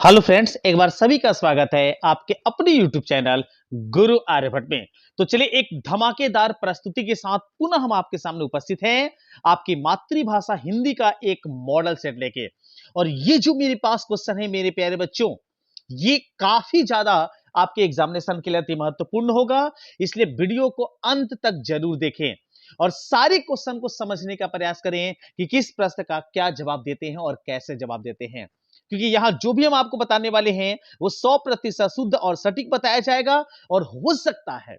Hello friends, एक बार सभी का स्वागत है आपके अपने YouTube चैनल गुरु आर्यभट्ट में। तो चलिए एक धमाकेदार प्रस्तुति के साथ पुनः हम आपके सामने उपस्थित हैं, आपकी मातृभाषा हिंदी का एक मॉडल सेट लेके। और ये जो मेरे पास क्वेश्चन है मेरे प्यारे बच्चों, ये काफी ज्यादा आपके एग्जामिनेशन के लिए अति महत्वपूर्ण होगा, इसलिए वीडियो को अंत तक जरूर देखें और सारे क्वेश्चन को समझने का प्रयास करें कि किस प्रश्न का क्या जवाब देते हैं और कैसे जवाब देते हैं। क्योंकि यहां जो भी हम आपको बताने वाले हैं वो 100% शुद्ध और सटीक बताया जाएगा और हो सकता है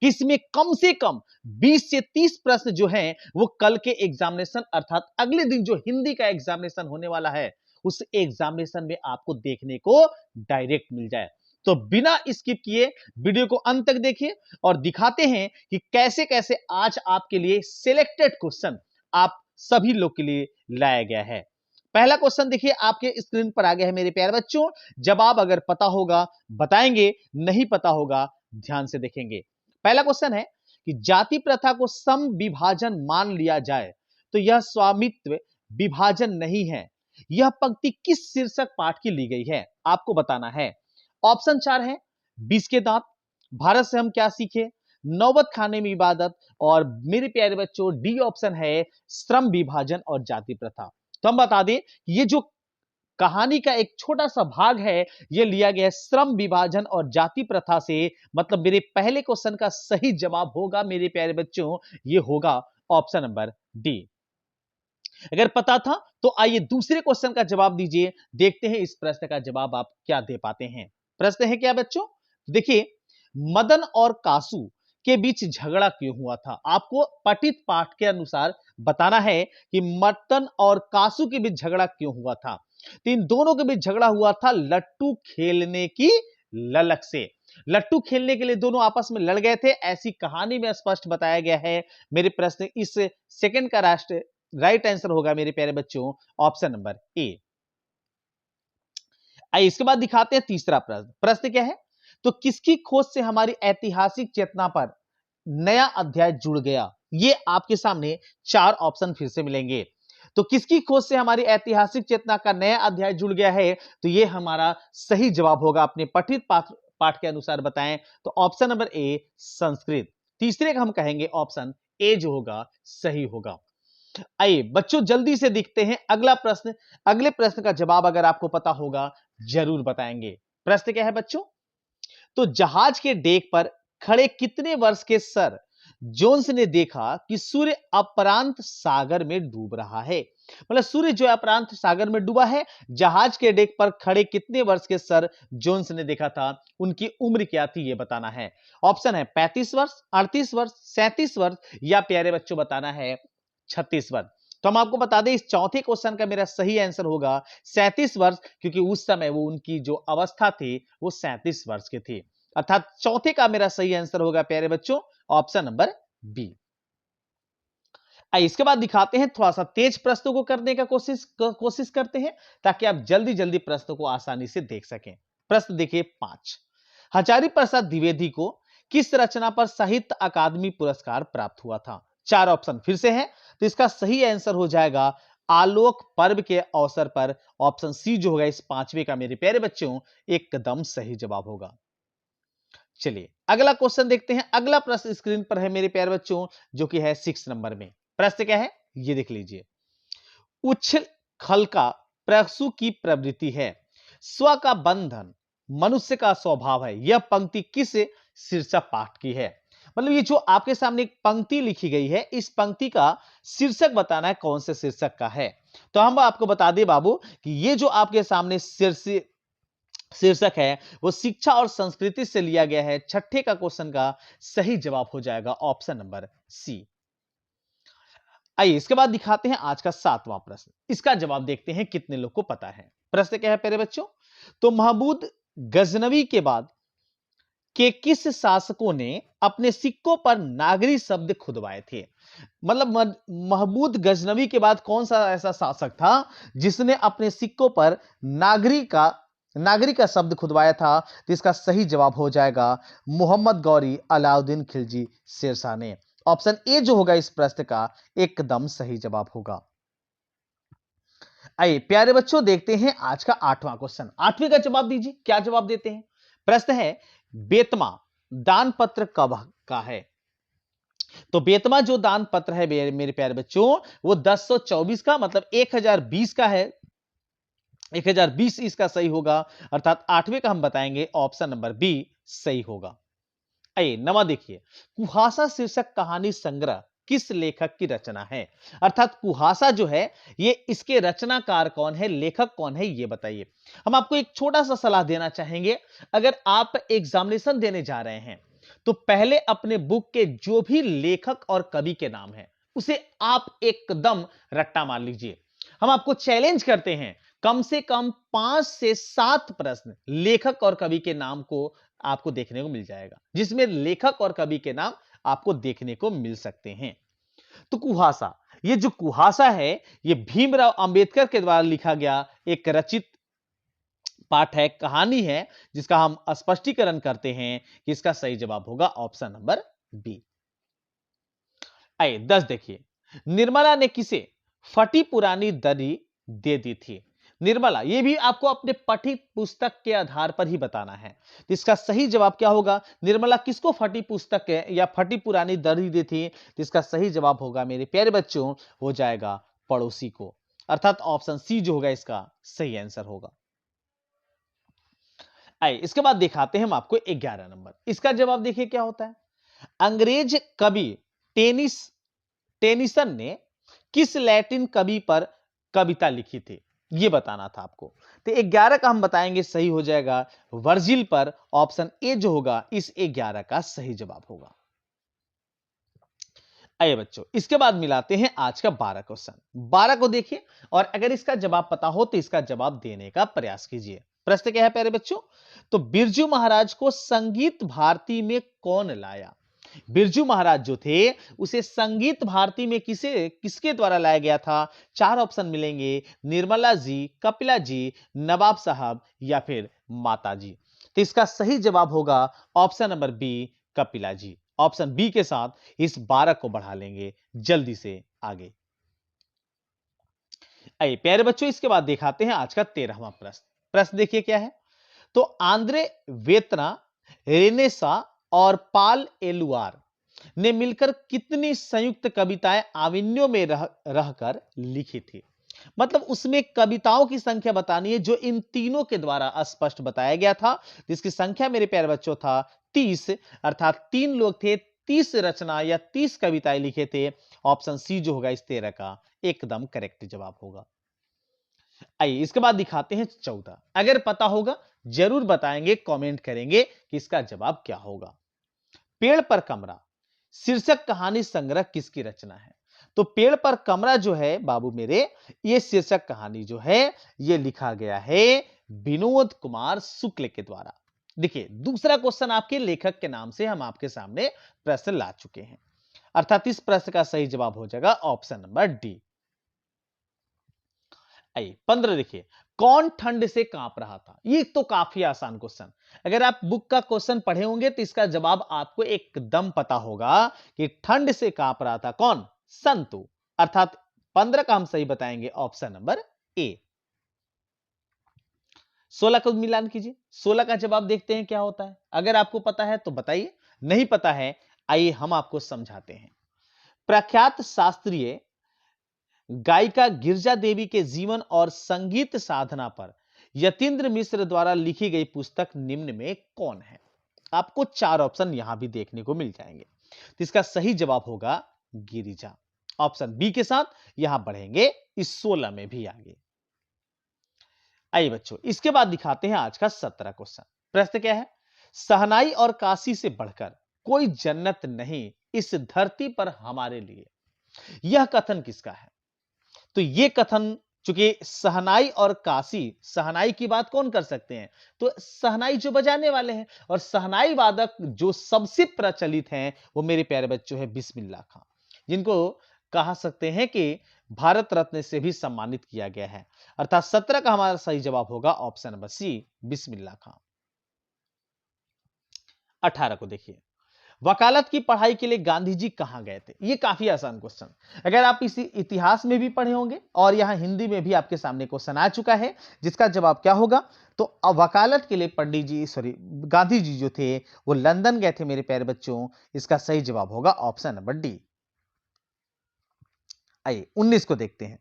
कि इसमें कम से कम 20 से 30 प्रश्न जो हैं वो कल के एग्जामिनेशन अर्थात अगले दिन जो हिंदी का एग्जामिनेशन होने वाला है उस एग्जामिनेशन में आपको देखने को डायरेक्ट मिल जाए। तो बिना स्किप किए वीडियो को अंत तक देखिए और दिखाते हैं कि कैसे कैसे आज आपके लिए सिलेक्टेड क्वेश्चन आप सभी लोग के लिए लाया गया है। पहला क्वेश्चन देखिए आपके स्क्रीन पर आ गया है मेरे प्यारे बच्चों। जवाब अगर पता होगा बताएंगे, नहीं पता होगा ध्यान से देखेंगे। पहला क्वेश्चन है कि जाति प्रथा को सम विभाजन मान लिया जाए तो यह स्वामित्व विभाजन नहीं है। यह पंक्ति किस शीर्षक पाठ की ली गई है आपको बताना है। ऑप्शन 4 है 20 के दांत, भारत से हम क्या सीखे, नौबत खाने में इबादत और मेरे प्यारे बच्चों डी ऑप्शन है श्रम विभाजन और जाति प्रथा। तो हम बता दें ये जो कहानी का एक छोटा सा भाग है ये लिया गया है श्रम विभाजन और जाति प्रथा से। मतलब मेरे पहले क्वेश्चन का सही जवाब होगा मेरे प्यारे बच्चों ये होगा ऑप्शन नंबर डी। अगर पता था तो आइए दूसरे क्वेश्चन का जवाब दीजिए, देखते हैं इस प्रश्न का जवाब आप क्या दे पाते हैं। प्रश्न है क्या बच्चों, देखिए मदन और कासू के बीच झगड़ा क्यों हुआ था। आपको पठित पाठ के अनुसार बताना है कि मदन और कासू के बीच झगड़ा क्यों हुआ था। तो इन दोनों के बीच झगड़ा हुआ था लट्टू खेलने की ललक से। लट्टू खेलने के लिए दोनों आपस में लड़ गए थे, ऐसी कहानी में स्पष्ट बताया गया है। मेरे प्रश्न इस सेकंड का राइट आंसर होगा मेरे प्यारे बच्चों ऑप्शन नंबर ए। आइए इसके बाद दिखाते हैं तीसरा प्रश्न। प्रश्न क्या है, तो किसकी खोज से हमारी ऐतिहासिक चेतना पर नया अध्याय जुड़ गया। ये आपके सामने चार ऑप्शन फिर से मिलेंगे। तो किसकी खोज से हमारी ऐतिहासिक चेतना का नया अध्याय जुड़ गया है, तो ये हमारा सही जवाब होगा। अपने पठित पाठ के अनुसार बताएं तो ऑप्शन नंबर ए संस्कृत। तीसरे का हम कहेंगे ऑप्शन ए जो होगा सही होगा। आइए बच्चों जल्दी से देखते हैं अगला प्रश्न। अगले प्रश्न का जवाब अगर आपको पता होगा जरूर बताएंगे। प्रश्न क्या है बच्चों, तो जहाज के डेक पर खड़े कितने वर्ष के सर जोन्स ने देखा कि सूर्य अपरांत सागर में डूब रहा है। मतलब सूर्य जो अपरांत सागर में डूबा है, जहाज के डेक पर खड़े कितने वर्ष के सर जोन्स ने देखा था, उनकी उम्र क्या थी ये बताना है। ऑप्शन है 35 वर्ष, 38 वर्ष, 37 वर्ष या प्यारे बच्चों बताना है 36 वर्ष। तो हम आपको बता दें इस चौथे क्वेश्चन का मेरा सही आंसर होगा 37 वर्ष, क्योंकि उस समय वो उनकी जो अवस्था थी वो 37 वर्ष की थी। अर्थात चौथे का मेरा सही आंसर होगा प्यारे बच्चों ऑप्शन नंबर बी। आइए इसके बाद दिखाते हैं, थोड़ा सा तेज प्रश्नों को करने का कोशिश करते हैं ताकि आप जल्दी जल्दी प्रश्नों को आसानी से देख सकें। प्रश्न देखिए 5, हजारी प्रसाद द्विवेदी को किस रचना पर साहित्य अकादमी पुरस्कार प्राप्त हुआ था। चार ऑप्शन फिर से है, तो इसका सही आंसर हो जाएगा आलोक पर्व के अवसर पर। ऑप्शन सी जो होगा इस पांचवे का मेरे प्यारे बच्चों एकदम सही जवाब होगा। चलिए अगला क्वेश्चन देखते हैं। अगला प्रश्न स्क्रीन पर है मेरे प्यारे बच्चों जो कि है 6 नंबर में। प्रश्न क्या है ये देख लीजिए, उच्छल खल का प्रसु की प्रवृत्ति है, स्व का बंधन मनुष्य का स्वभाव है। यह पंक्ति किस शीर्षक पाठ की है। मतलब ये जो आपके सामने एक पंक्ति लिखी गई है, इस पंक्ति का शीर्षक बताना है कौन से शीर्षक का है। तो हम आपको बता दें बाबू कि ये जो आपके सामने शीर्षक है वो शिक्षा और संस्कृति से लिया गया है। छठे का क्वेश्चन का सही जवाब हो जाएगा ऑप्शन नंबर सी। आइए इसके बाद दिखाते हैं आज का 7वां प्रश्न। इसका जवाब देखते हैं कितने लोग को पता है। प्रश्न क्या है प्यारे बच्चों, तो महमूद गजनवी के बाद के किस शासकों ने अपने सिक्कों पर नागरी शब्द खुदवाए थे। मतलब महमूद गजनवी के बाद कौन सा ऐसा शासक था जिसने अपने सिक्कों पर नागरी का शब्द खुदवाया था। तो इसका सही जवाब हो जाएगा मोहम्मद गौरी अलाउद्दीन खिलजी शेरशाह ने। ऑप्शन ए जो होगा इस प्रश्न का एकदम सही जवाब होगा। आइए प्यारे बच्चों, देखते हैं आज का 8वां क्वेश्चन। 8वें का जवाब दीजिए, क्या जवाब देते हैं। प्रश्न है, बेतमा दान पत्र कब का है। तो बेतमा जो दान पत्र है मेरे प्यारे बच्चों, वो 1024 का मतलब 1020 का है। 1020 इसका सही होगा, अर्थात 8वें का हम बताएंगे ऑप्शन नंबर बी सही होगा। आइए नवा देखिए, कुहासा शीर्षक कहानी संग्रह किस लेखक की रचना है। अर्थात कुहासा जो है, ये इसके रचनाकार कौन है, लेखक कौन है, ये बताइए। हम आपको एक छोटा सा सलाह देना चाहेंगे, अगर आप एग्जामिनेशन देने जा रहे हैं तो पहले अपने बुक के जो भी लेखक और कवि के नाम है उसे आप एकदम रट्टा मार लीजिए। हम आपको चैलेंज करते हैं, कम से कम 5 से 7 प्रश्न लेखक और कवि के नाम को आपको देखने को मिल जाएगा, जिसमें लेखक और कवि के नाम आपको देखने को मिल सकते हैं। तो कुहासा, ये जो कुहासा है, ये भीमराव अंबेडकर के द्वारा लिखा गया एक रचित पाठ है, कहानी है, जिसका हम स्पष्टीकरण करते हैं कि इसका सही जवाब होगा ऑप्शन नंबर बी। आइए 10 देखिए, निर्मला ने किसे फटी पुरानी दरी दे दी थी। निर्मला, ये भी आपको अपने पठित पुस्तक के आधार पर ही बताना है। तो इसका सही जवाब क्या होगा, निर्मला किसको फटी पुस्तक या फटी पुरानी दरी दी थी। तो इसका सही जवाब होगा मेरे प्यारे बच्चों, हो जाएगा पड़ोसी को, अर्थात ऑप्शन सी जो होगा इसका सही आंसर होगा। आइए इसके बाद दिखाते हैं हम आपको 11 नंबर, इसका जवाब देखिए क्या होता है। अंग्रेज कवि टेनिसन ने किस लैटिन कवि पर कविता लिखी थी, यह बताना था आपको। तो 11 का हम बताएंगे सही हो जाएगा वर्जिल पर, ऑप्शन ए जो होगा इस 11 का सही जवाब होगा। आइए बच्चों, इसके बाद मिलाते हैं आज का 12 क्वेश्चन। 12 को देखिए और अगर इसका जवाब पता हो तो इसका जवाब देने का प्रयास कीजिए। प्रश्न क्या है प्यारे बच्चों, तो बिरजू महाराज को संगीत भारती में कौन लाया। बिरजू महाराज जो थे उसे संगीत भारती में किसके द्वारा लाया गया था। 4 ऑप्शन मिलेंगे, निर्मला जी, कपिला जी, नवाब साहब या फिर माता जी। तो इसका सही जवाब होगा ऑप्शन नंबर बी, कपिला जी। ऑप्शन बी के साथ इस 12 को बढ़ा लेंगे जल्दी से आगे। आइए प्यारे बच्चों, इसके बाद दिखाते हैं आज का 13वां प्रश्न। प्रश्न देखिए क्या है, तो आंद्रे वेतना, रेनेसा और पाल एलुआर ने मिलकर कितनी संयुक्त कविताएं आविन्यो में रहकर लिखी थी। मतलब उसमें कविताओं की संख्या बतानी है जो इन तीनों के द्वारा स्पष्ट बताया गया था, जिसकी संख्या मेरे प्यारे बच्चों था 30, अर्थात 3 लोग थे, 30 रचना या 30 कविताएं लिखे थे। ऑप्शन सी जो होगा इस 13 का एकदम करेक्ट जवाब होगा। आइए इसके बाद दिखाते हैं 14, अगर पता होगा जरूर बताएंगे, कमेंट करेंगे कि इसका जवाब क्या होगा। पेड़ पर कमरा शीर्षक कहानी संग्रह किसकी रचना है। तो पेड़ पर कमरा जो है बाबू मेरे, ये शीर्षक कहानी जो है ये लिखा गया है विनोद कुमार शुक्ल के द्वारा। देखिए दूसरा क्वेश्चन आपके लेखक के नाम से हम आपके सामने प्रश्न ला चुके हैं, अर्थात इस प्रश्न का सही जवाब हो जाएगा ऑप्शन नंबर डी। आइए 15 देखिए, कौन ठंड से कांप रहा था। ये तो काफी आसान क्वेश्चन, अगर आप बुक का क्वेश्चन पढ़े होंगे तो इसका जवाब आपको एकदम पता होगा कि ठंड से कांप रहा था कौन, संतु, अर्थात 15 का हम सही बताएंगे ऑप्शन नंबर ए। 16 को मिलान कीजिए, 16 का जवाब देखते हैं क्या होता है। अगर आपको पता है तो बताइए, नहीं पता है आइए हम आपको समझाते हैं। प्रख्यात शास्त्रीय गायिका गिरजा देवी के जीवन और संगीत साधना पर यतीन्द्र मिश्र द्वारा लिखी गई पुस्तक निम्न में कौन है। आपको 4 ऑप्शन यहां भी देखने को मिल जाएंगे, तो इसका सही जवाब होगा गिरिजा। ऑप्शन बी के साथ यहां बढ़ेंगे इस 16 में भी आगे। आइए बच्चों, इसके बाद दिखाते हैं आज का 17 क्वेश्चन। प्रश्न क्या है, सहनाई और काशी से बढ़कर कोई जन्नत नहीं इस धरती पर हमारे लिए, यह कथन किसका है। तो यह कथन, चूंकि सहनाई और काशी, सहनाई की बात कौन कर सकते हैं, तो सहनाई जो बजाने वाले हैं, और सहनाई वादक जो सबसे प्रचलित हैं वो मेरे प्यारे बच्चों है बिस्मिल्लाह खां, जिनको कहा सकते हैं कि भारत रत्न से भी सम्मानित किया गया है। अर्थात 17 का हमारा सही जवाब होगा ऑप्शन नंबर सी, बिस्मिल्लाह खां। 18 को देखिए, वकालत की पढ़ाई के लिए गांधी जी कहां गए थे? ये काफी आसान क्वेश्चन, अगर आप इसी इतिहास में भी पढ़े होंगे और यहां हिंदी में भी आपके सामने क्वेश्चन आ चुका है, जिसका जवाब क्या होगा? तो वकालत के लिए पंडित जी गांधी जी जो थे वो लंदन गए थे मेरे प्यारे बच्चों। इसका सही जवाब होगा ऑप्शन नंबर डी। आइए 19 को देखते हैं।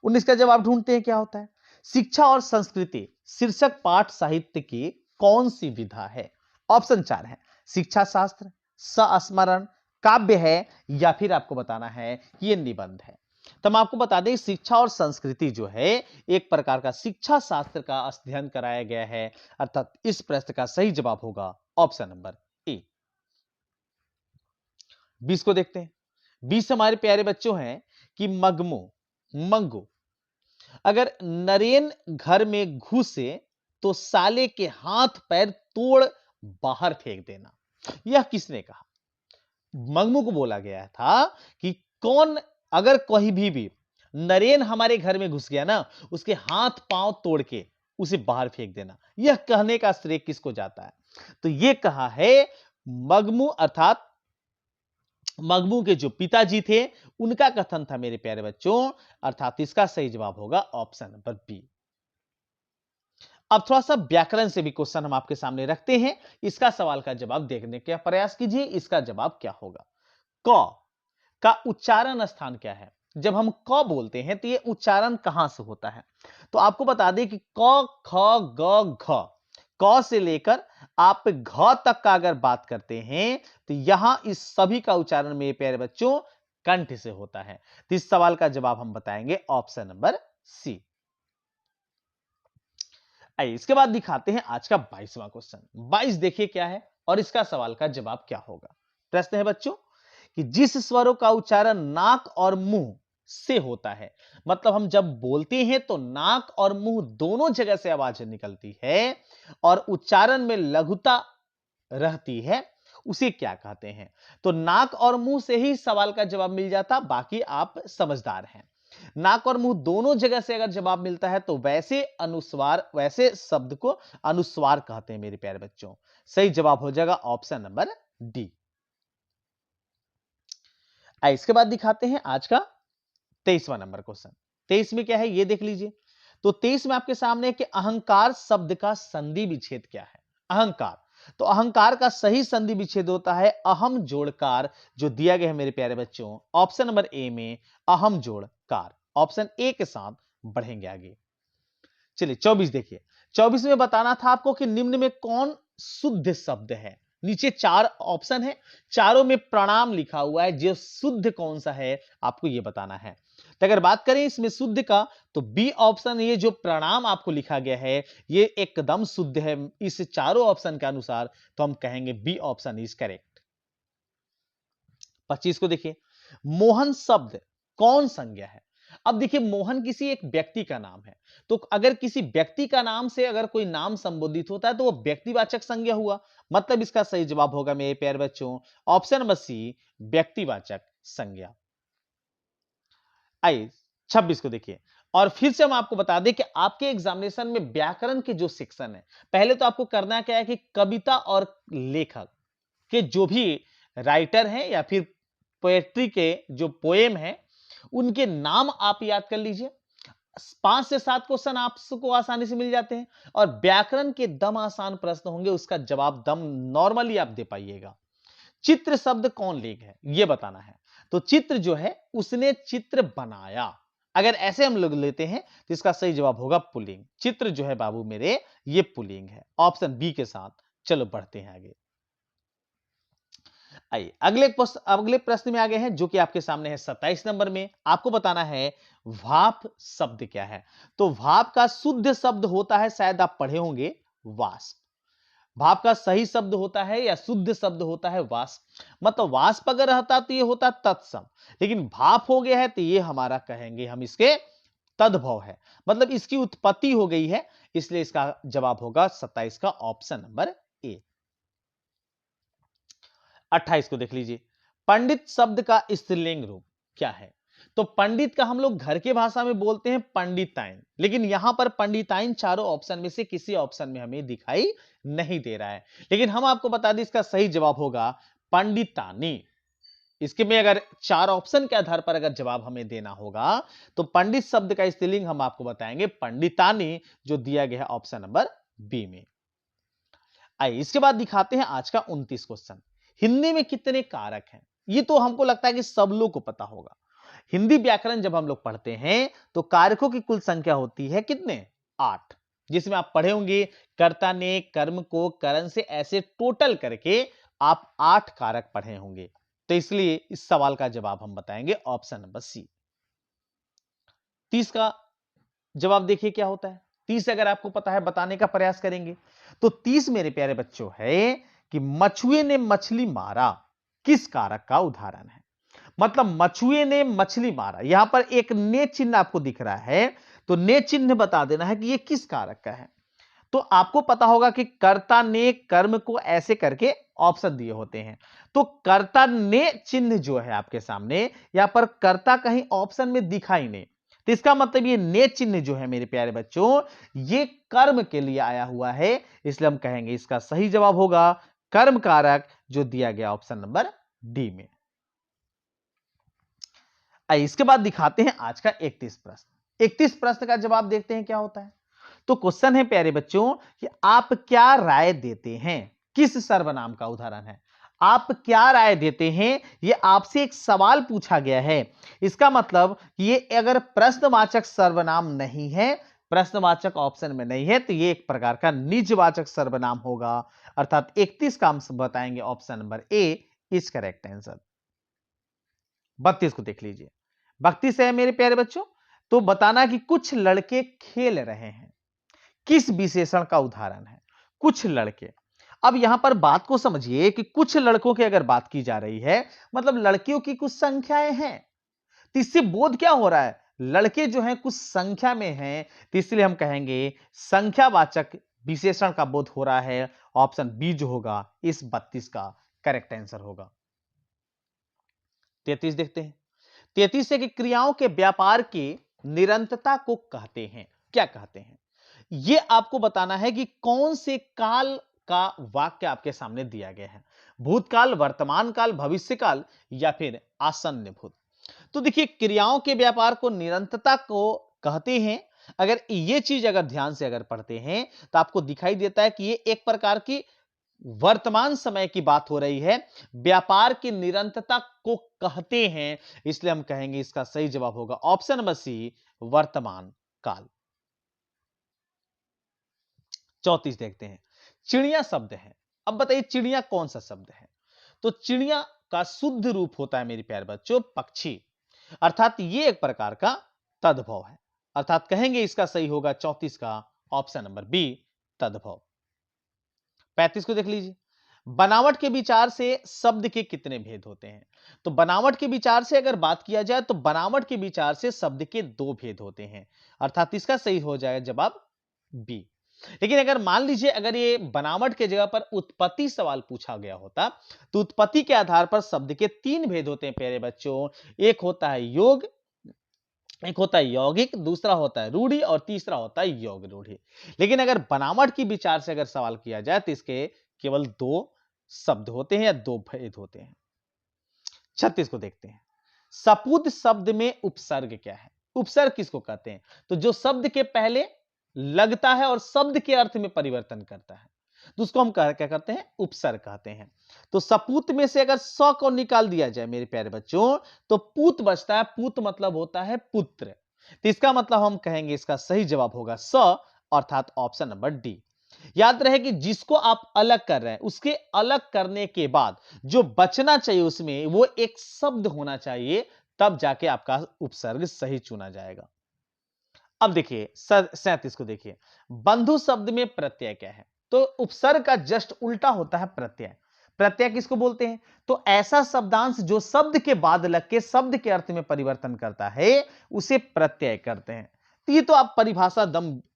19 का जवाब ढूंढते हैं क्या होता है। शिक्षा और संस्कृति शीर्षक पाठ साहित्य की कौन सी विधा है? ऑप्शन 4 है शिक्षा शास्त्र, संस्मरण, काव्य है, या फिर आपको बताना है कि ये निबंध है। तो हम आपको बता दें शिक्षा और संस्कृति जो है एक प्रकार का शिक्षा शास्त्र का अध्ययन कराया गया है, अर्थात इस प्रश्न का सही जवाब होगा ऑप्शन नंबर ए। 20 को देखते हैं। 20 हमारे प्यारे बच्चों हैं कि मंगू अगर नरेन घर में घुसे तो साले के हाथ पैर तोड़ बाहर फेंक देना। यह किसने कहा? मंगमू को बोला गया था कि कौन अगर कोई भी नरेन हमारे घर में घुस गया ना, उसके हाथ पांव तोड़ के उसे बाहर फेंक देना। यह कहने का श्रेय किसको जाता है? तो यह कहा है मंगमू, अर्थात मंगमू के जो पिताजी थे उनका कथन था मेरे प्यारे बच्चों, अर्थात इसका सही जवाब होगा ऑप्शन नंबर बी। अब थोड़ा सा व्याकरण से भी क्वेश्चन हम आपके सामने रखते हैं, इसका सवाल का जवाब देखने का प्रयास कीजिए। इसका जवाब क्या होगा? क का उच्चारण स्थान क्या है? जब हम क बोलते हैं तो ये उच्चारण कहां से होता है? तो आपको बता दें कि क ख ग घ, क से लेकर आप घ तक का अगर बात करते हैं तो यहां इस सभी का उच्चारण मेरे प्यारे बच्चों कंठ से होता है। तो इस सवाल का जवाब हम बताएंगे ऑप्शन नंबर सी। आइए इसके बाद दिखाते हैं आज का 22वां क्वेश्चन। 22 देखिए क्या है और इसका सवाल का जवाब क्या होगा। प्रश्न है बच्चों कि जिस स्वरों का उच्चारण नाक और मुंह से होता है, मतलब हम जब बोलते हैं तो नाक और मुंह दोनों जगह से आवाज निकलती है और उच्चारण में लघुता रहती है, उसे क्या कहते हैं? तो नाक और मुंह से ही सवाल का जवाब मिल जाता, बाकी आप समझदार हैं। नाक और मुंह दोनों जगह से अगर जवाब मिलता है तो वैसे अनुस्वार, वैसे शब्द को अनुस्वार कहते हैं मेरे प्यारे बच्चों। सही जवाब हो जाएगा ऑप्शन नंबर डी। इसके बाद दिखाते हैं आज का 23वां नंबर क्वेश्चन। 23 में क्या है ये देख लीजिए। तो 23 में आपके सामने है कि अहंकार शब्द का संधि विच्छेद क्या है? अहंकार, तो अहंकार का सही संधि विच्छेद होता है अहम जोड़कार, जो दिया गया है मेरे प्यारे बच्चों ऑप्शन नंबर ए में, अहम जोड़कार। ऑप्शन ए के साथ बढ़ेंगे आगे। चलिए 24 देखिए। 24 में बताना था आपको कि निम्न में कौन शुद्ध शब्द है। नीचे 4 ऑप्शन है, चारों में प्रणाम लिखा हुआ है, जो शुद्ध कौन सा है आपको यह बताना है। तो अगर बात करें इसमें शुद्ध का तो बी ऑप्शन, ये जो प्रणाम आपको लिखा गया है ये एकदम शुद्ध है इस चारों ऑप्शन के अनुसार, तो हम कहेंगे बी ऑप्शन इज करेक्ट। 25 को देखिए। मोहन शब्द कौन संज्ञा है? अब देखिए मोहन किसी एक व्यक्ति का नाम है, तो अगर किसी व्यक्ति का नाम से अगर कोई नाम संबोधित होता है तो वो व्यक्तिवाचक संज्ञा हुआ, मतलब इसका सही जवाब होगा मेरे प्यारे बच्चों ऑप्शन नंबर सी, व्यक्तिवाचक संज्ञा। आइए 26 को देखिए। और फिर से हम आपको बता दें कि आपके एग्जामिनेशन में व्याकरण के जो सेक्शन है, पहले तो आपको करना क्या है कि कविता और लेखक के जो भी राइटर हैं या फिर पोएट्री के जो पोएम हैं उनके नाम आप याद कर लीजिए। 5 से 7 क्वेश्चन आपको आसानी से मिल जाते हैं और व्याकरण के दम आसान प्रश्न होंगे, उसका जवाब दम नॉर्मली आप दे पाइएगा। चित्र शब्द कौन लेख है यह बताना है। तो चित्र जो है उसने चित्र बनाया, अगर ऐसे हम लोग लेते हैं तो इसका सही जवाब होगा पुल्लिंग। चित्र जो है बाबू मेरे ये पुल्लिंग है, ऑप्शन बी के साथ। चलो बढ़ते हैं आगे। आइए अगले प्रश्न में आ गए हैं जो कि आपके सामने है 27 नंबर में। आपको बताना है भाप शब्द क्या है। तो भाप का शुद्ध शब्द होता है, शायद आप पढ़े होंगे, वाष्प। भाप का सही शब्द होता है या शुद्ध शब्द होता है वाष्प, मतलब वाष्प अगर रहता तो ये होता तत्सम, लेकिन भाप हो गया है तो ये हमारा कहेंगे हम इसके तद्भव है, मतलब इसकी उत्पत्ति हो गई है, इसलिए इसका जवाब होगा 27 का ऑप्शन नंबर ए। 28 को देख लीजिए। पंडित शब्द का स्त्रीलिंग रूप क्या है? तो पंडित का हम लोग घर के भाषा में बोलते हैं पंडिताइन, लेकिन यहां पर पंडिताइन चारों ऑप्शन में से किसी ऑप्शन में हमें दिखाई नहीं दे रहा है, लेकिन हम आपको बता दें इसका सही जवाब होगा पंडितानी। इसके में अगर 4 ऑप्शन के आधार पर अगर जवाब हमें देना होगा तो पंडित शब्द का स्त्रीलिंग हम आपको बताएंगे पंडितानी, जो दिया गया है ऑप्शन नंबर बी में। आइए इसके बाद दिखाते हैं आज का 29 क्वेश्चन। हिंदी में कितने कारक हैं? ये तो हमको लगता है कि सब लोग को पता होगा। हिंदी व्याकरण जब हम लोग पढ़ते हैं तो कारकों की कुल संख्या होती है कितने? 8, जिसमें आप पढ़े होंगे कर्ता ने कर्म को करण से ऐसे टोटल करके आप 8 कारक पढ़े होंगे। तो इसलिए इस सवाल का जवाब हम बताएंगे ऑप्शन नंबर सी। 30 का जवाब देखिए क्या होता है। 30 अगर आपको पता है बताने का प्रयास करेंगे तो 30 मेरे प्यारे बच्चों है कि मछुए ने मछली मारा किस कारक का उदाहरण है? मतलब मछुए ने मछली मारा, यहां पर एक ने चिन्ह आपको दिख रहा है तो ने चिन्ह बता देना है कि यह किस कारक का है। तो आपको पता होगा कि कर्ता ने कर्म को ऐसे करके ऑप्शन दिए होते हैं, तो कर्ता ने चिन्ह जो है आपके सामने, यहां पर कर्ता कहीं ऑप्शन में दिखाई नहीं, तो इसका मतलब ये ने चिन्ह जो है मेरे प्यारे बच्चों ये कर्म के लिए आया हुआ है, इसलिए हम कहेंगे इसका सही जवाब होगा कर्म कारक, जो दिया गया ऑप्शन नंबर डी में। आइए इसके बाद दिखाते हैं आज का 31 प्रश्न। 31 प्रश्न का जवाब देखते हैं क्या होता है। तो क्वेश्चन है प्यारे बच्चों कि आप क्या राय देते हैं, किस सर्वनाम का उदाहरण है? आप क्या राय देते हैं, यह आपसे एक सवाल पूछा गया है। इसका मतलब ये अगर प्रश्नवाचक सर्वनाम नहीं है, प्रश्नवाचक ऑप्शन में नहीं है, तो ये एक प्रकार का निजवाचक सर्वनाम होगा, अर्थात 31 का हम बताएंगे option number A is correct answer. 32 को देख लीजिए। 32 है मेरे प्यारे बच्चों, तो बताना कि कुछ लड़के खेल रहे हैं किस विशेषण का उदाहरण है? कुछ लड़के। अब यहां पर बात को समझिए कि कुछ लड़कों की अगर बात की जा रही है, मतलब लड़कियों की कुछ संख्याएं हैं, तो इससे बोध क्या हो रहा है? लड़के जो हैं कुछ संख्या में हैं, तो इसलिए हम कहेंगे संख्यावाचक विशेषण का बोध हो रहा है। ऑप्शन बी जो होगा इस 32 का करेक्ट आंसर होगा। 33 देखते हैं। 33 है कि क्रियाओं के व्यापार की निरंतरता को कहते हैं, क्या कहते हैं? यह आपको बताना है कि कौन से काल का वाक्य आपके सामने दिया गया है, भूतकाल, वर्तमान काल, भविष्य काल या फिर आसन्न भूत। तो देखिए क्रियाओं के व्यापार को निरंतरता को कहते हैं, अगर ये चीज अगर ध्यान से अगर पढ़ते हैं तो आपको दिखाई देता है कि ये एक प्रकार की वर्तमान समय की बात हो रही है, व्यापार की निरंतरता को कहते हैं, इसलिए हम कहेंगे इसका सही जवाब होगा ऑप्शन नंबर सी वर्तमान काल। 34 देखते हैं। चिड़िया शब्द है, अब बताइए चिड़िया कौन सा शब्द है? तो चिड़िया का शुद्ध रूप होता है मेरे प्यारे बच्चों पक्षी, अर्थात ये एक प्रकार का तद्भव है, अर्थात कहेंगे इसका सही होगा 34 का ऑप्शन नंबर बी तद्भव। 35 को देख लीजिए। बनावट के विचार से शब्द के कितने भेद होते हैं? तो बनावट के विचार से अगर बात किया जाए तो बनावट के विचार से शब्द के 2 भेद होते हैं, अर्थात इसका सही हो जाएगा जवाब बी। लेकिन अगर मान लीजिए अगर ये बनावट के जगह पर उत्पत्ति सवाल पूछा गया होता तो उत्पत्ति के आधार पर शब्द के 3 भेद होते हैं प्यारे बच्चों, एक होता है योग, एक होता है यौगिक, दूसरा होता है रूढ़ि और तीसरा होता है योग रूढ़ि। लेकिन अगर बनावट की विचार से अगर सवाल किया जाए तो इसके केवल 2 शब्द होते हैं या 2 भेद होते हैं। 36 को देखते हैं। सपूत शब्द में उपसर्ग क्या है? उपसर्ग किसको कहते हैं? तो जो शब्द के पहले लगता है और शब्द के अर्थ में परिवर्तन करता है, तो उसको हम क्या करते हैं? उपसर्ग कहते हैं। तो सपूत में से अगर स को निकाल दिया जाए मेरे प्यारे बच्चों तो पूत बचता है, पूत मतलब होता है पुत्र, तो इसका मतलब हम कहेंगे इसका सही जवाब होगा स, अर्थात ऑप्शन नंबर डी। याद रहे कि जिसको आप अलग कर रहे हैं उसके अलग करने के बाद जो बचना चाहिए उसमें वो एक शब्द होना चाहिए, तब जाके आपका उपसर्ग सही चुना जाएगा। अब देखिए 37 को देखिए। बंधु शब्द में प्रत्यय क्या है? तो उपसर्ग का जस्ट उल्टा होता है प्रत्यय। प्रत्यय किसको बोलते हैं? तो ऐसा शब्दांश जो शब्द के बाद लग के शब्द के अर्थ में परिवर्तन करता है उसे प्रत्यय करते हैं। तो ये तो आप परिभाषा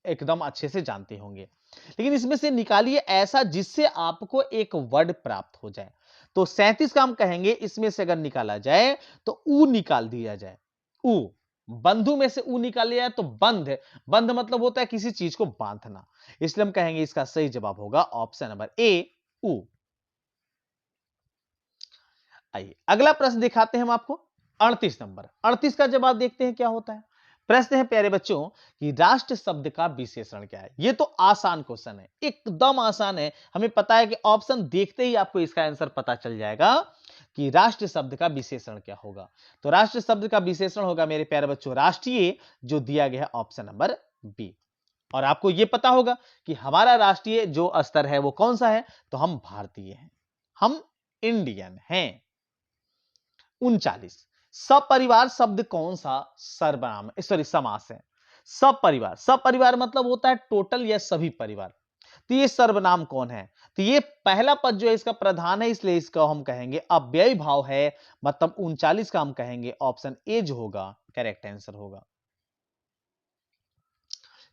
एकदम अच्छे से जानते होंगे, लेकिन इसमें से निकालिए ऐसा जिससे आपको एक वर्ड प्राप्त हो जाए। तो 37 का हम कहेंगे इसमें से अगर निकाला जाए तो ऊ निकाल दिया जाए। ऊ, बंधु में से ऊ निकाल लिया तो बंध, बंध मतलब होता है किसी चीज को बांधना, इसलिए हम कहेंगे इसका सही जवाब होगा ऑप्शन नंबर ए ऊ। आइए अगला प्रश्न दिखाते हैं हम आपको। 38 नंबर, 38 का जवाब देखते हैं क्या होता है। प्रश्न है प्यारे बच्चों कि राष्ट्र शब्द का विशेषण क्या है। ये तो आसान क्वेश्चन है, एकदम आसान है। हमें पता है कि ऑप्शन देखते ही आपको इसका आंसर पता चल जाएगा कि राष्ट्र शब्द का विशेषण क्या होगा। तो राष्ट्र शब्द का विशेषण होगा मेरे प्यारे बच्चों राष्ट्रीय, जो दिया गया है ऑप्शन नंबर बी। और आपको यह पता होगा कि हमारा राष्ट्रीय जो स्तर है वो कौन सा है, तो हम भारतीय हैं, हम इंडियन हैं। 39, सपरिवार शब्द कौन सा सर्वनाम सॉरी समास है। सपरिवार, सपरिवार मतलब होता है टोटल या सभी परिवार। तो ये सर्वनाम कौन है, तो ये पहला पद जो है इसका प्रधान है, इसलिए इसका हम कहेंगे अव्ययी भाव है। मतलब 39 का हम कहेंगे ऑप्शन ए जो होगा करेक्ट आंसर होगा।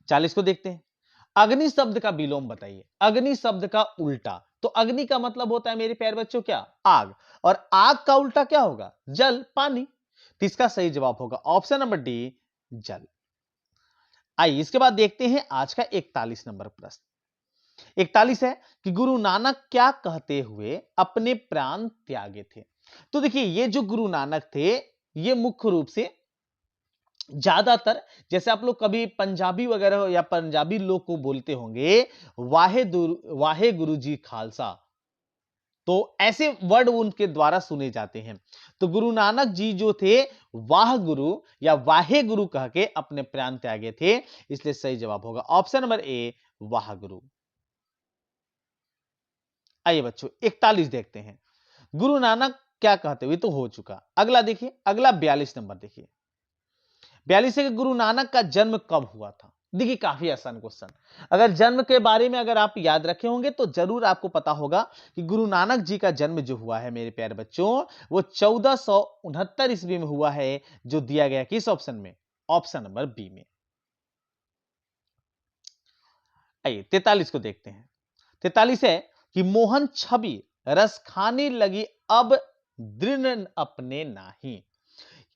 40 को देखते हैं। अग्नि शब्द का विलोम बताइए, अग्नि शब्द का उल्टा। तो अग्नि का मतलब होता है मेरे प्यारे बच्चों क्या, आग, और आग का उल्टा क्या होगा, जल, पानी। तो इसका सही जवाब होगा ऑप्शन नंबर डी, जल। आइए इसके बाद देखते हैं आज का 41 नंबर प्रश्न। 41 है कि गुरु नानक क्या कहते हुए अपने प्राण त्यागे थे। तो देखिए ये जो गुरु नानक थे ये मुख्य रूप से ज्यादातर, जैसे आप लोग कभी पंजाबी वगैरह या पंजाबी लोग को बोलते होंगे वाहे गुरु जी खालसा, तो ऐसे वर्ड उनके द्वारा सुने जाते हैं। तो गुरु नानक जी जो थे वाह गुरु या वाहे गुरु कह के अपने प्राण त्यागे थे, इसलिए सही जवाब होगा ऑप्शन नंबर ए, वाह गुरु। आइए बच्चों 41 देखते हैं, गुरु नानक क्या कहते हुए, तो हो चुका। अगला देखिए, अगला 42 नंबर देखिए। 42 है कि गुरु नानक का जन्म कब हुआ था। देखिए काफी आसान क्वेश्चन, अगर जन्म के बारे में अगर आप याद रखे होंगे तो जरूर आपको पता होगा कि गुरु नानक जी का जन्म जो हुआ है मेरे प्यारे बच्चों वो 1469 ईस्वी में हुआ है, जो दिया गया किस ऑप्शन में, ऑप्शन नंबर बी में। आइए 43 को देखते हैं। 43 है कि मोहन छवि रस खाने लगी अब दृढ़ अपने नाही।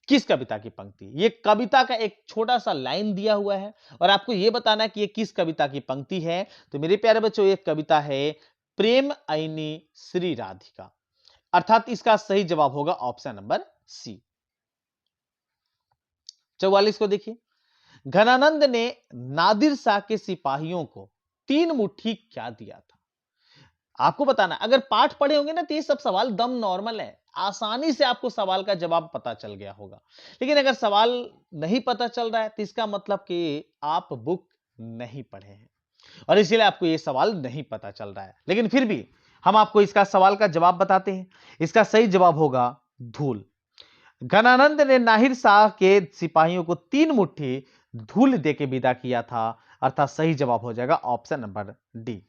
किस कविता की पंक्ति, ये कविता का एक छोटा सा लाइन दिया हुआ है और आपको यह बताना है कि ये किस कविता की पंक्ति है। तो मेरे प्यारे बच्चों ये कविता है प्रेम ऐनी श्री राधिका, अर्थात इसका सही जवाब होगा ऑप्शन नंबर सी। 44 को देखिए, घनानंद ने नादिर शाह के सिपाहियों को 3 मुट्ठी क्या दिया था। आपको बताना, अगर पाठ पढ़े होंगे ना तो ये सब सवाल दम नॉर्मल है, आसानी से आपको सवाल का जवाब पता चल गया होगा। लेकिन अगर सवाल नहीं पता चल रहा है तो इसका मतलब कि आप बुक नहीं पढ़े हैं और इसीलिए आपको ये सवाल नहीं पता चल रहा है। लेकिन फिर भी हम आपको इसका सवाल का जवाब बताते हैं। इसका सही जवाब होगा धूल। घनानंद ने नाहिर शाह के सिपाहियों को 3 मुट्ठी धूल देके विदा किया था, अर्थात सही जवाब हो जाएगा ऑप्शन नंबर डी।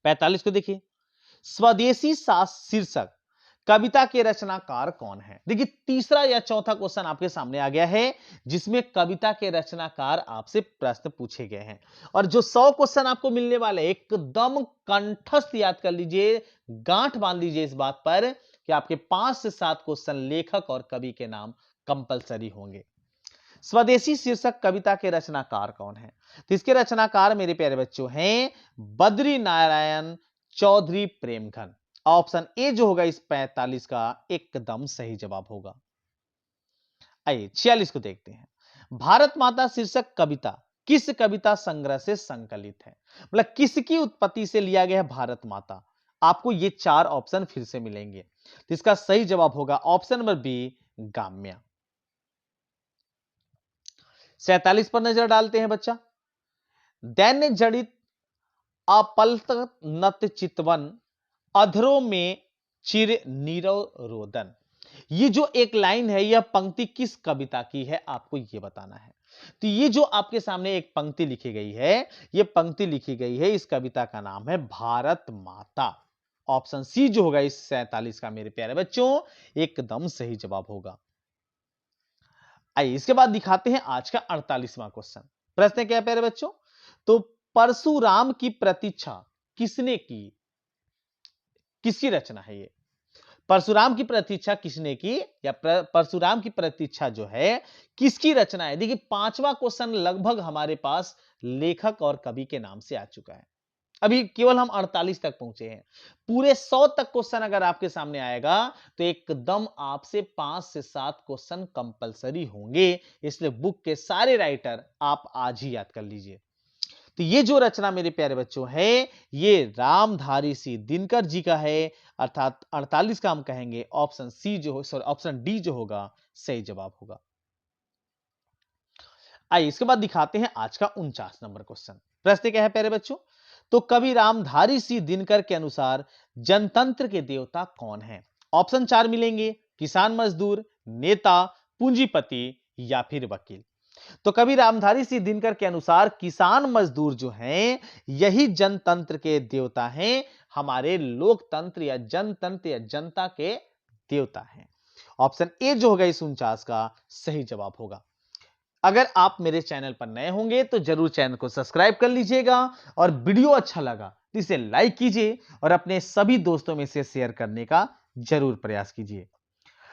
45 को देखिए, स्वदेशी शीर्षक कविता के रचनाकार कौन है। देखिए तीसरा या चौथा क्वेश्चन आपके सामने आ गया है जिसमें कविता के रचनाकार आपसे प्रश्न पूछे गए हैं और जो 100 क्वेश्चन आपको मिलने वाले एकदम कंठस्थ याद कर लीजिए, गांठ बांध लीजिए इस बात पर कि आपके 5 से 7 क्वेश्चन लेखक और कवि के नाम कंपलसरी होंगे। स्वदेशी शीर्षक कविता के रचनाकार कौन है, तो इसके रचनाकार मेरे प्यारे बच्चों हैं बद्री नारायण चौधरी प्रेमघन। ऑप्शन ए जो होगा इस 45 का एकदम सही जवाब होगा। आइए 46 को देखते हैं, भारत माता शीर्षक कविता किस कविता संग्रह से संकलित है, मतलब किसकी उत्पत्ति से लिया गया है भारत माता। आपको ये 4 ऑप्शन फिर से मिलेंगे, तो इसका सही जवाब होगा ऑप्शन नंबर बी, गाम्या। 47 पर नजर डालते हैं बच्चा, दैन्य जड़ित अपल्त नत चितवन अधरों में चिर नीरव रोदन। ये जो एक लाइन है यह पंक्ति किस कविता की है आपको यह बताना है। तो ये जो आपके सामने एक पंक्ति लिखी गई है, यह पंक्ति लिखी गई है, इस कविता का नाम है भारत माता। ऑप्शन सी जो होगा इस 47 का मेरे प्यारे बच्चों एकदम सही जवाब होगा। आइए इसके बाद दिखाते हैं आज का 48वां क्वेश्चन। प्रश्न क्या है प्यारे बच्चों, तो परशुराम की प्रतीक्षा किसने की, किसकी रचना है ये। परशुराम की प्रतीक्षा किसने की या परशुराम की प्रतीक्षा जो है किसकी रचना है। देखिए 5वां क्वेश्चन लगभग हमारे पास लेखक और कवि के नाम से आ चुका है। अभी केवल हम 48 तक पहुंचे हैं। पूरे 100 तक क्वेश्चन अगर आपके सामने आएगा तो एकदम आपसे 5 से 7 क्वेश्चन कंपलसरी होंगे। इसलिए बुक के सारे राइटर आप आज ही याद कर लीजिए। तो ये जो रचना मेरे प्यारे बच्चों है, ये रामधारी सिंह दिनकर जी का है, अर्थात 48 का हम कहेंगे ऑप्शन सी जो सॉरी ऑप्शन डी जो होगा सही जवाब होगा। आइए इसके बाद दिखाते हैं आज का 49 नंबर क्वेश्चन। प्रश्न क्या है प्यारे बच्चों, तो कवि रामधारी सिंह दिनकर के अनुसार जनतंत्र के देवता कौन है? ऑप्शन 4 मिलेंगे, किसान मजदूर, नेता, पूंजीपति या फिर वकील। तो कवि रामधारी सिंह दिनकर के अनुसार किसान मजदूर जो हैं यही जनतंत्र के देवता हैं, हमारे लोकतंत्र या जनतंत्र या जनता के देवता हैं। ऑप्शन ए जो होगा इस 49 का सही जवाब होगा। अगर आप मेरे चैनल पर नए होंगे तो जरूर चैनल को सब्सक्राइब कर लीजिएगा और वीडियो अच्छा लगा तो इसे लाइक कीजिए और अपने सभी दोस्तों में से शेयर करने का जरूर प्रयास कीजिए।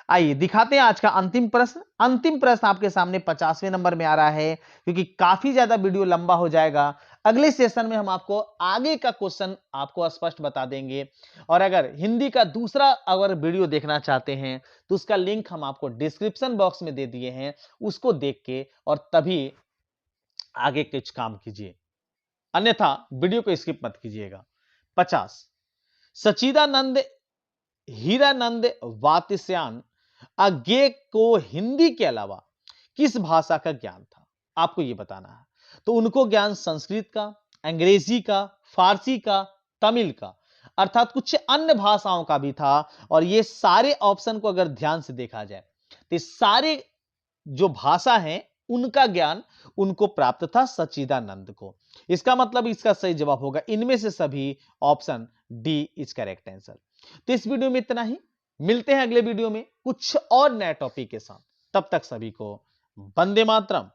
आइए दिखाते हैं आज का अंतिम प्रश्न। अंतिम प्रश्न आपके सामने 50वें नंबर में आ रहा है, क्योंकि काफी ज्यादा वीडियो लंबा हो जाएगा। अगले सेशन में हम आपको आगे का क्वेश्चन आपको स्पष्ट बता देंगे, और अगर हिंदी का दूसरा अगर वीडियो देखना चाहते हैं तो उसका लिंक हम आपको डिस्क्रिप्शन बॉक्स में दे दिए हैं, उसको देख के और तभी आगे कुछ काम कीजिए, अन्यथा वीडियो को स्किप मत कीजिएगा। 50, सच्चिदानंद हीरानंद वात्स्यायन अज्ञे को हिंदी के अलावा किस भाषा का ज्ञान था? आपको यह बताना है। तो उनको ज्ञान संस्कृत का, अंग्रेजी का, फारसी का, तमिल का, अर्थात कुछ अन्य भाषाओं का भी था। और ये सारे ऑप्शन को अगर ध्यान से देखा जाए तो सारे जो भाषा हैं उनका ज्ञान उनको प्राप्त था सच्चिदानंद को। इसका मतलब इसका सही जवाब होगा इनमें से सभी option D is correct answer. तो इस वीडियो में इतना ही, मिलते हैं अगले वीडियो में कुछ और नए टॉपिक के साथ। तब तक सभी को वंदे मातरम।